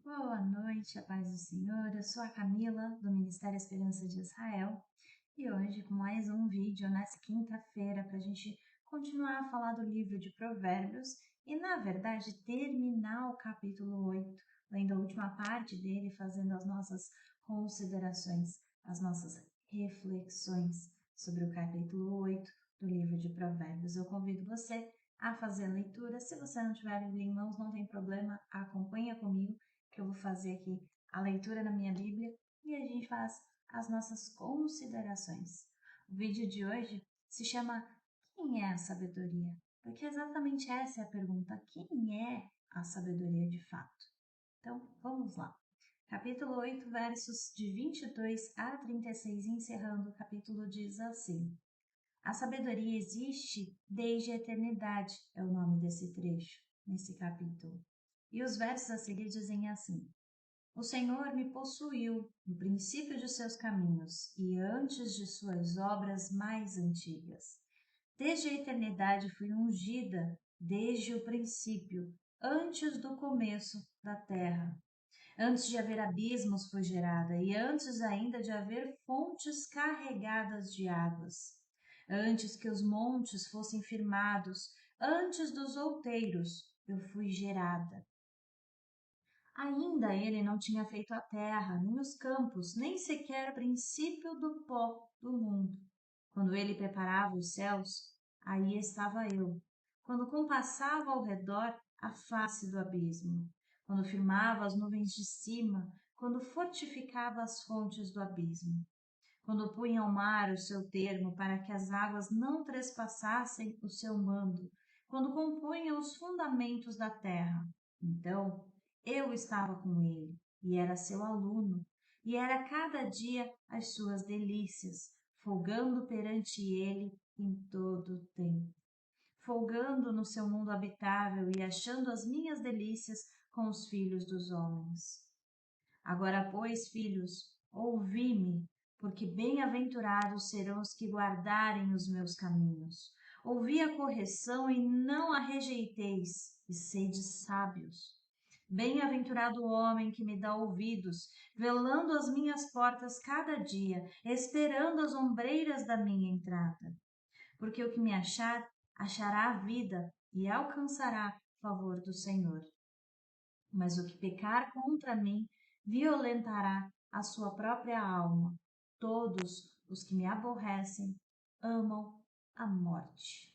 Boa noite, a paz do Senhor. Eu sou a Camila, do Ministério Esperança de Israel, e hoje com mais um vídeo nessa quinta-feira para a gente continuar a falar do livro de Provérbios e, na verdade, terminar o capítulo 8, lendo a última parte dele, fazendo as nossas considerações, as nossas reflexões sobre o capítulo 8 do livro de Provérbios. Eu convido você a fazer a leitura. Se você não tiver a Bíblia em mãos, não tem problema, acompanha comigo, que eu vou fazer aqui a leitura na minha Bíblia e a gente faz as nossas considerações. O vídeo de hoje se chama Quem é a sabedoria? Porque exatamente essa é a pergunta: quem é a sabedoria de fato? Então, vamos lá. Capítulo 8, versos de 22 a 36, encerrando o capítulo, diz assim: A sabedoria existe desde a eternidade, é o nome desse trecho, nesse capítulo. E os versos a seguir dizem assim: O Senhor me possuiu no princípio de seus caminhos e antes de suas obras mais antigas. Desde a eternidade fui ungida, desde o princípio, antes do começo da terra. Antes de haver abismos fui gerada, e antes ainda de haver fontes carregadas de águas. Antes que os montes fossem firmados, antes dos outeiros, eu fui gerada. Ainda ele não tinha feito a terra, nem os campos, nem sequer o princípio do pó do mundo. Quando ele preparava os céus, aí estava eu. Quando compassava ao redor a face do abismo. Quando firmava as nuvens de cima, quando fortificava as fontes do abismo. Quando punha ao mar o seu termo para que as águas não trespassassem o seu mando. Quando compunha os fundamentos da terra. Então, eu estava com ele, e era seu aluno, e era cada dia as suas delícias, folgando perante ele em todo o tempo, folgando no seu mundo habitável e achando as minhas delícias com os filhos dos homens. Agora, pois, filhos, ouvi-me, porque bem-aventurados serão os que guardarem os meus caminhos. Ouvi a correção e não a rejeiteis, e sede sábios. Bem-aventurado o homem que me dá ouvidos, velando as minhas portas cada dia, esperando as ombreiras da minha entrada. Porque o que me achar, achará a vida e alcançará favor do Senhor. Mas o que pecar contra mim, violentará a sua própria alma. Todos os que me aborrecem amam a morte.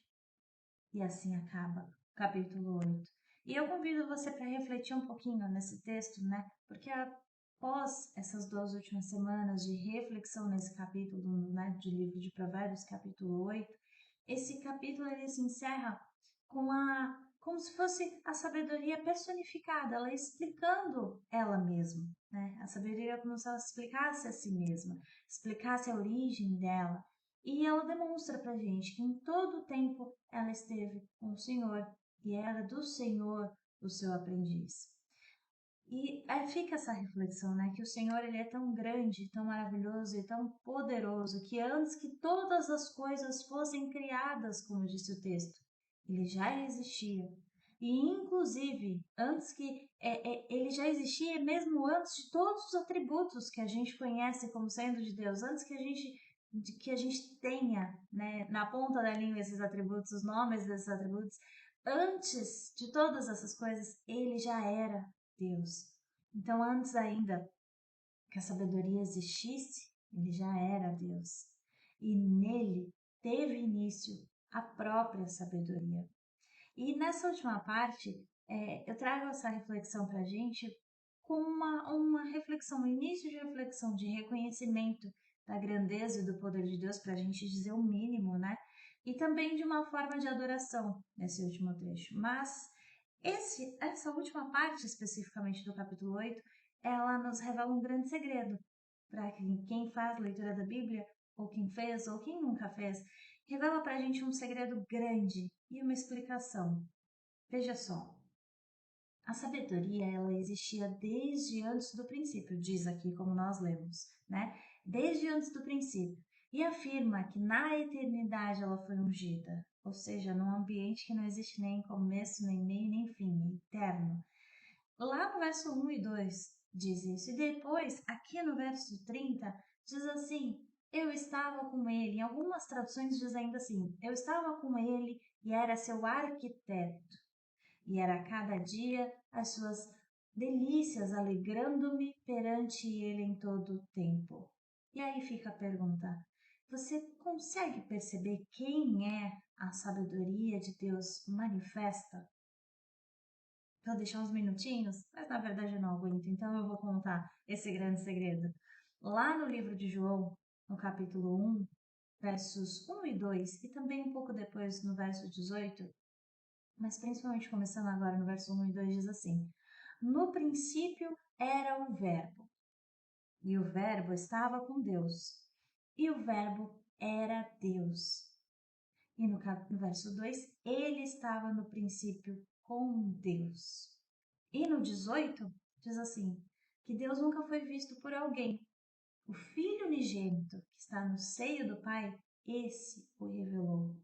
E assim acaba o capítulo 8. E eu convido você para refletir um pouquinho nesse texto, né? Porque após essas 2 últimas semanas de reflexão nesse capítulo, né, de livro de Provérbios, capítulo 8, esse capítulo ele se encerra com como se fosse a sabedoria personificada, ela explicando ela mesma, né? A sabedoria é como se ela explicasse a si mesma, explicasse a origem dela. E ela demonstra para gente que em todo o tempo ela esteve com o Senhor e era do Senhor o seu aprendiz. E aí fica essa reflexão, né? Que o Senhor ele é tão grande, tão maravilhoso e tão poderoso que antes que todas as coisas fossem criadas, como disse o texto, ele já existia. E inclusive antes que ele já existia mesmo antes de todos os atributos que a gente conhece como sendo de Deus, antes que a gente tenha, né, na ponta da língua esses atributos, os nomes desses atributos, antes de todas essas coisas, ele já era Deus. Então, antes ainda que a sabedoria existisse, ele já era Deus. E nele teve início a própria sabedoria. E nessa última parte, eu trago essa reflexão para a gente com uma reflexão, um início de reflexão, de reconhecimento da grandeza e do poder de Deus, para a gente dizer o mínimo, né? E também de uma forma de adoração nesse último trecho. Mas essa última parte, especificamente do capítulo 8, ela nos revela um grande segredo para quem faz leitura da Bíblia, ou quem fez, ou quem nunca fez, revela para a gente um segredo grande e uma explicação. Veja só, a sabedoria ela existia desde antes do princípio, diz aqui como nós lemos, né? Desde antes do princípio. E afirma que na eternidade ela foi ungida, ou seja, num ambiente que não existe nem começo, nem meio, nem fim, é eterno. Lá no verso 1 e 2 diz isso. E depois, aqui no verso 30, diz assim: eu estava com ele. Em algumas traduções diz ainda assim: eu estava com ele e era seu arquiteto. E era cada dia as suas delícias, alegrando-me perante ele em todo o tempo. E aí fica a pergunta: você consegue perceber quem é a sabedoria de Deus manifesta? Vou deixar uns minutinhos, mas na verdade eu não aguento, então eu vou contar esse grande segredo. Lá no livro de João, no capítulo 1, versos 1 e 2, e também um pouco depois no verso 18, mas principalmente começando agora no verso 1 e 2, diz assim: no princípio era o Verbo, e o Verbo estava com Deus, e o Verbo era Deus. E no verso 2, ele estava no princípio com Deus. E no 18, diz assim, que Deus nunca foi visto por alguém. O Filho unigênito que está no seio do Pai, esse o revelou.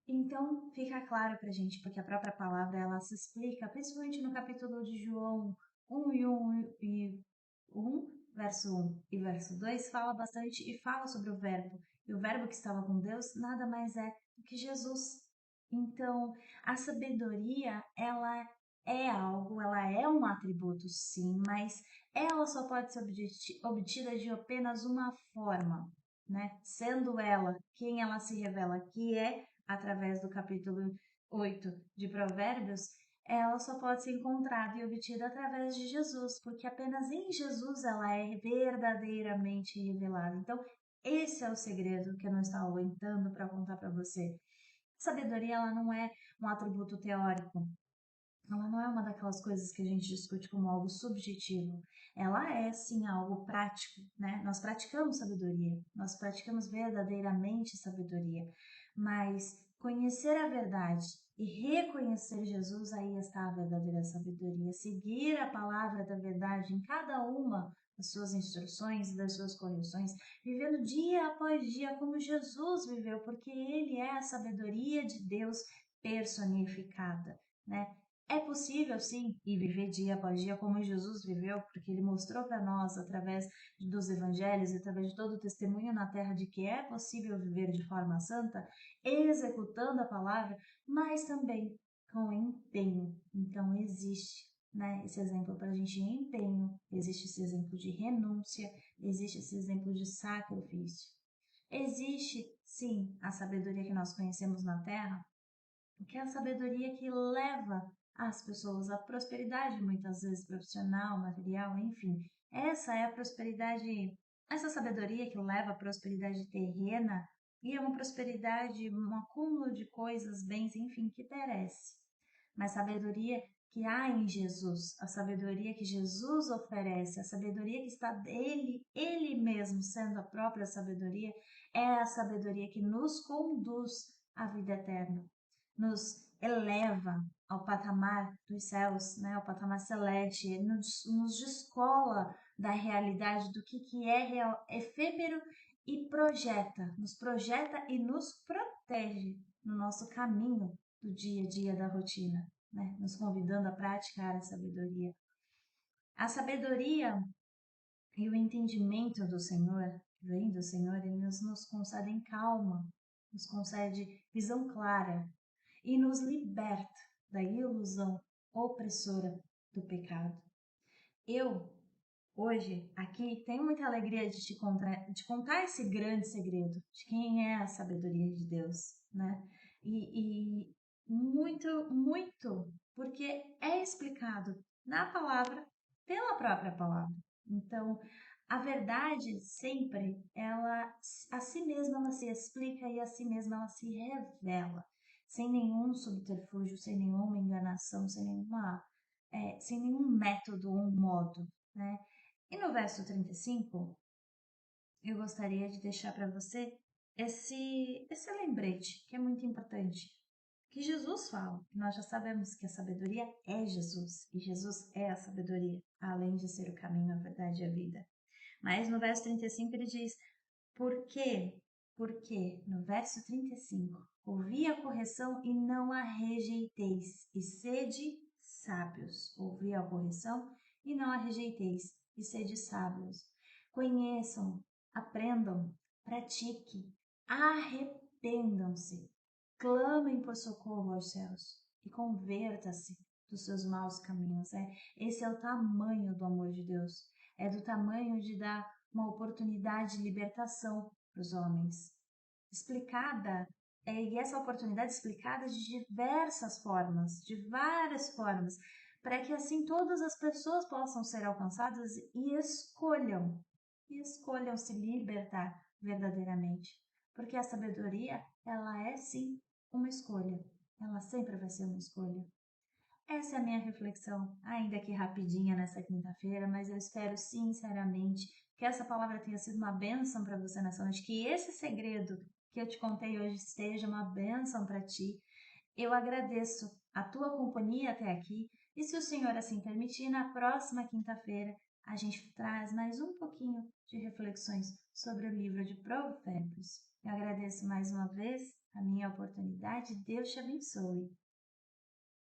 Então, fica claro para a gente, porque a própria palavra ela se explica, principalmente no capítulo de João 1, verso 1 e verso 2, fala bastante e fala sobre o Verbo. E o Verbo que estava com Deus nada mais é do que Jesus. Então, a sabedoria, ela é algo, ela é um atributo, sim, mas ela só pode ser obtida de apenas uma forma, né? Sendo ela quem ela se revela que é, através do capítulo 8 de Provérbios, ela só pode ser encontrada e obtida através de Jesus, porque apenas em Jesus ela é verdadeiramente revelada. Então, esse é o segredo que eu não estava aguentando para contar para você. Sabedoria, ela não é um atributo teórico, ela não é uma daquelas coisas que a gente discute como algo subjetivo. Ela é, sim, algo prático, né? Nós praticamos sabedoria, nós praticamos verdadeiramente sabedoria, mas conhecer a verdade e reconhecer Jesus, aí está a verdadeira sabedoria. Seguir a palavra da verdade em cada uma das suas instruções, das suas correções, vivendo dia após dia como Jesus viveu, porque ele é a sabedoria de Deus personificada, né? É possível, sim, e viver dia após dia como Jesus viveu, porque ele mostrou para nós, através dos evangelhos e através de todo o testemunho na terra, de que é possível viver de forma santa, executando a palavra, mas também com empenho. Então, existe, né, esse exemplo para a gente de empenho, existe esse exemplo de renúncia, existe esse exemplo de sacrifício. Existe, sim, a sabedoria que nós conhecemos na terra, que é a sabedoria que leva as pessoas à prosperidade, muitas vezes profissional, material, enfim. Essa é a prosperidade, essa sabedoria que leva à prosperidade terrena e é uma prosperidade, um acúmulo de coisas, bens, enfim, que perece. Mas sabedoria que há em Jesus, a sabedoria que Jesus oferece, a sabedoria que está dele, ele mesmo sendo a própria sabedoria, é a sabedoria que nos conduz à vida eterna, nos eleva ao patamar dos céus, né, ao patamar celeste, ele nos descola da realidade do que é real, efêmero e nos projeta e nos protege no nosso caminho do dia a dia da rotina, né, nos convidando a praticar a sabedoria. A sabedoria e o entendimento do Senhor, vem do Senhor, ele nos concede calma, nos concede visão clara, e nos liberta da ilusão opressora do pecado. Eu, hoje, aqui, tenho muita alegria de contar esse grande segredo de quem é a sabedoria de Deus, né? E muito, muito, porque é explicado na palavra, pela própria palavra. Então, a verdade sempre, ela, a si mesma ela se explica e a si mesma ela se revela sem nenhum subterfúgio, sem nenhuma enganação, sem nenhum método ou modo, né? E no verso 35, eu gostaria de deixar para você esse lembrete, que é muito importante, que Jesus fala, que nós já sabemos que a sabedoria é Jesus, e Jesus é a sabedoria, além de ser o caminho, a verdade e a vida. Mas no verso 35 ele diz, por quê? Porque, no verso 35, ouvi a correção e não a rejeiteis, e sede sábios, ouvi a correção e não a rejeiteis, e sede sábios. Conheçam, aprendam, pratiquem, arrependam-se, clamem por socorro aos céus e converta-se dos seus maus caminhos. Esse é o tamanho do amor de Deus. É do tamanho de dar uma oportunidade de libertação para os homens. Explicada, e essa oportunidade explicada de diversas formas, de várias formas, para que assim todas as pessoas possam ser alcançadas e escolham se libertar verdadeiramente. Porque a sabedoria, ela é sim uma escolha, ela sempre vai ser uma escolha. Essa é a minha reflexão, ainda que rapidinha nessa quinta-feira, mas eu espero sinceramente que essa palavra tenha sido uma bênção para você nessa noite, que esse segredo que eu te contei hoje seja uma bênção para ti. Eu agradeço a tua companhia até aqui e se o Senhor assim permitir, na próxima quinta-feira a gente traz mais um pouquinho de reflexões sobre o livro de Provérbios. Eu agradeço mais uma vez a minha oportunidade. Deus te abençoe.